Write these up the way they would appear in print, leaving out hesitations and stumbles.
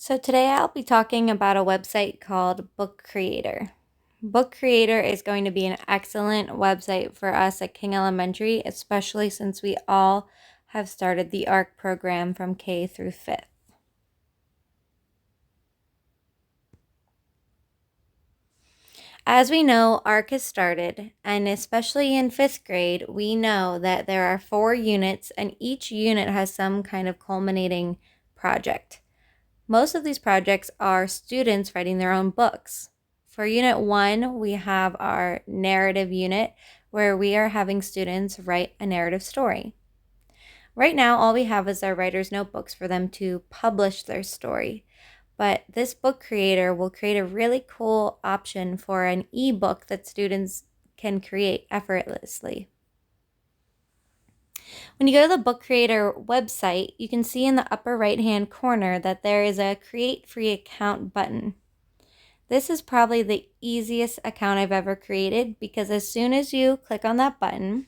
So today I'll be talking about a website called Book Creator. Book Creator is going to be an excellent website for us at King Elementary, especially since we all have started the ARC program from K through 5th. As we know, ARC has started, and especially in 5th grade, we know that there are 4 units, and each unit has some kind of culminating project. Most of these projects are students writing their own books. For Unit 1, we have our narrative unit where we are having students write a narrative story. Right now, all we have is our writer's notebooks for them to publish their story. But this book creator will create a really cool option for an ebook that students can create effortlessly. When you go to the Book Creator website, you can see in the upper right-hand corner that there is a Create Free Account button. This is probably the easiest account I've ever created because as soon as you click on that button,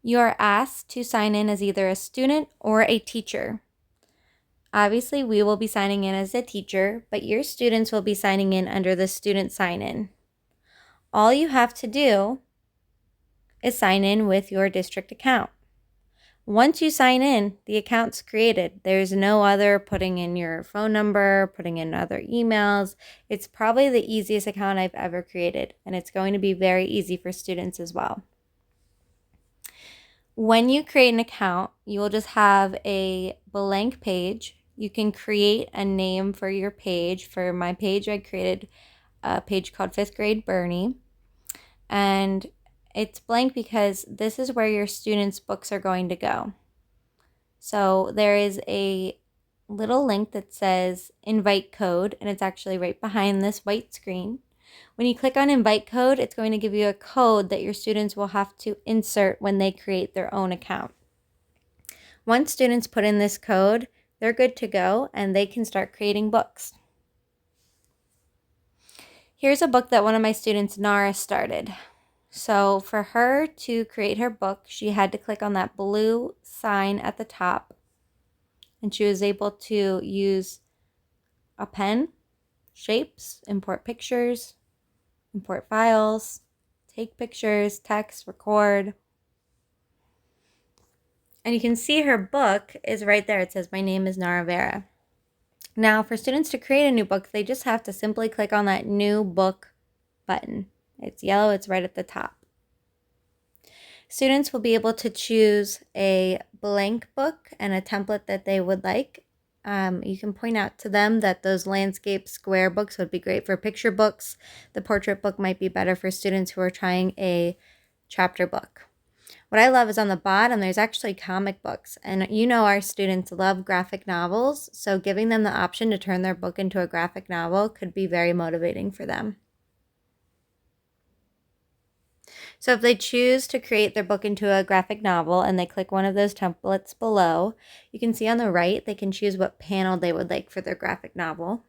you are asked to sign in as either a student or a teacher. Obviously, we will be signing in as a teacher, but your students will be signing in under the student sign-in. All you have to do is sign in with your district account. Once you sign in, the account's created. There's no other putting in your phone number, putting in other emails. It's probably the easiest account I've ever created, and it's going to be very easy for students as well. When you create an account, you will just have a blank page. You can create a name for your page. For my page, I created a page called 5th grade Beirne, and it's blank because this is where your students' books are going to go. So there is a little link that says invite code, and it's actually right behind this white screen. When you click on invite code, it's going to give you a code that your students will have to insert when they create their own account. Once students put in this code, they're good to go and they can start creating books. Here's a book that one of my students, Nara, started. So for her to create her book, she had to click on that blue sign at the top, and she was able to use a pen, shapes, import pictures, import files, take pictures, text, record. And you can see her book is right there. It says, "My name is Nara Vera." Now, for students to create a new book, they just have to simply click on that new book button. It's yellow, it's right at the top. Students will be able to choose a blank book and a template that they would like. You can point out to them that those landscape square books would be great for picture books. The portrait book might be better for students who are trying a chapter book. What I love is on the bottom, there's actually comic books. And you know our students love graphic novels, so giving them the option to turn their book into a graphic novel could be very motivating for them. So if they choose to create their book into a graphic novel and they click one of those templates below, you can see on the right they can choose what panel they would like for their graphic novel.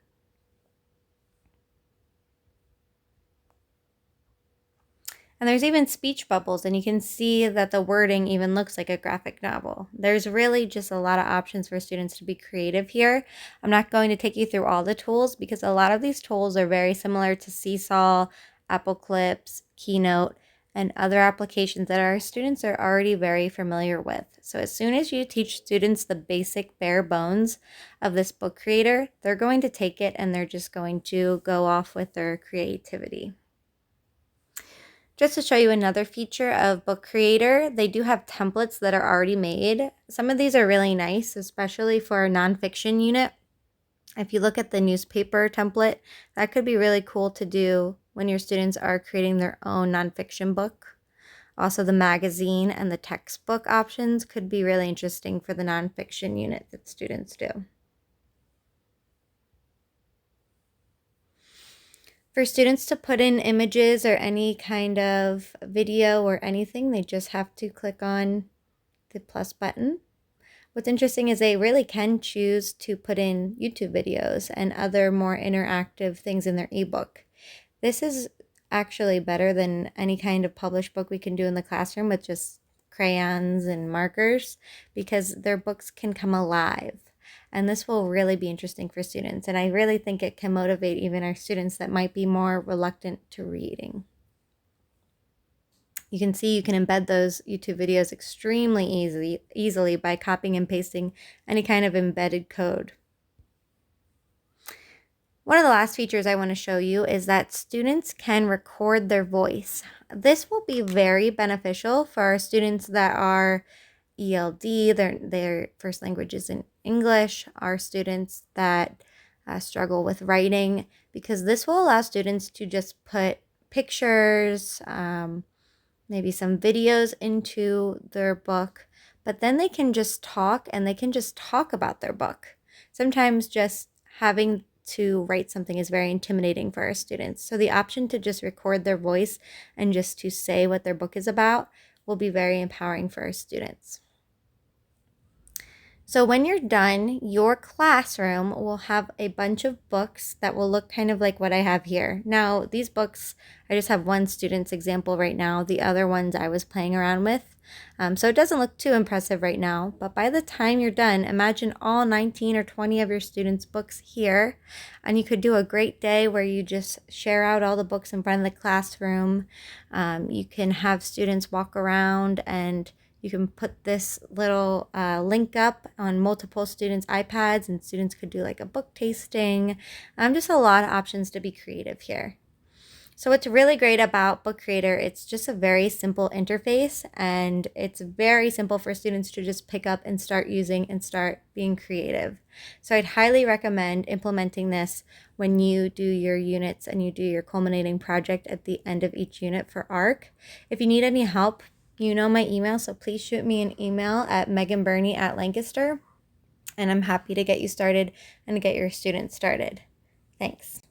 And there's even speech bubbles, and you can see that the wording even looks like a graphic novel. There's really just a lot of options for students to be creative here. I'm not going to take you through all the tools because a lot of these tools are very similar to Seesaw, Apple Clips, Keynote, and other applications that our students are already very familiar with. So as soon as you teach students the basic bare bones of this book creator, they're going to take it and they're just going to go off with their creativity. Just to show you another feature of Book Creator, they do have templates that are already made. Some of these are really nice, especially for a nonfiction unit. If you look at the newspaper template, that could be really cool to do when your students are creating their own nonfiction book. Also, the magazine and the textbook options could be really interesting for the nonfiction unit that students do. For students to put in images or any kind of video or anything, they just have to click on the plus button. What's interesting is they really can choose to put in YouTube videos and other more interactive things in their ebook. This is actually better than any kind of published book we can do in the classroom with just crayons and markers because their books can come alive. and this will really be interesting for students. And I really think it can motivate even our students that might be more reluctant to reading. You can see you can embed those YouTube videos extremely easily by copying and pasting any kind of embedded code. One of the last features I want to show you is that students can record their voice. This will be very beneficial for our students that are ELD, their first language is in English, our students that struggle with writing, because this will allow students to just put pictures, maybe some videos into their book, but then they can just talk and they can just talk about their book. Sometimes just having to write something is very intimidating for our students. So the option to just record their voice and just to say what their book is about will be very empowering for our students. So when you're done, your classroom will have a bunch of books that will look kind of like what I have here. Now, these books, I just have one student's example right now. The other ones I was playing around with. So it doesn't look too impressive right now, but by the time you're done, imagine all 19 or 20 of your students' books here, and you could do a great day where you just share out all the books in front of the classroom. You can have students walk around and you can put this little link up on multiple students' iPads, and students could do like a book tasting. Just a lot of options to be creative here. So what's really great about Book Creator, it's just a very simple interface, and it's very simple for students to just pick up and start using and start being creative. So I'd highly recommend implementing this when you do your units and you do your culminating project at the end of each unit for ARC. If you need any help, you know my email, so please shoot me an email at meganbeirne@lancaster, and I'm happy to get you started and to get your students started. Thanks.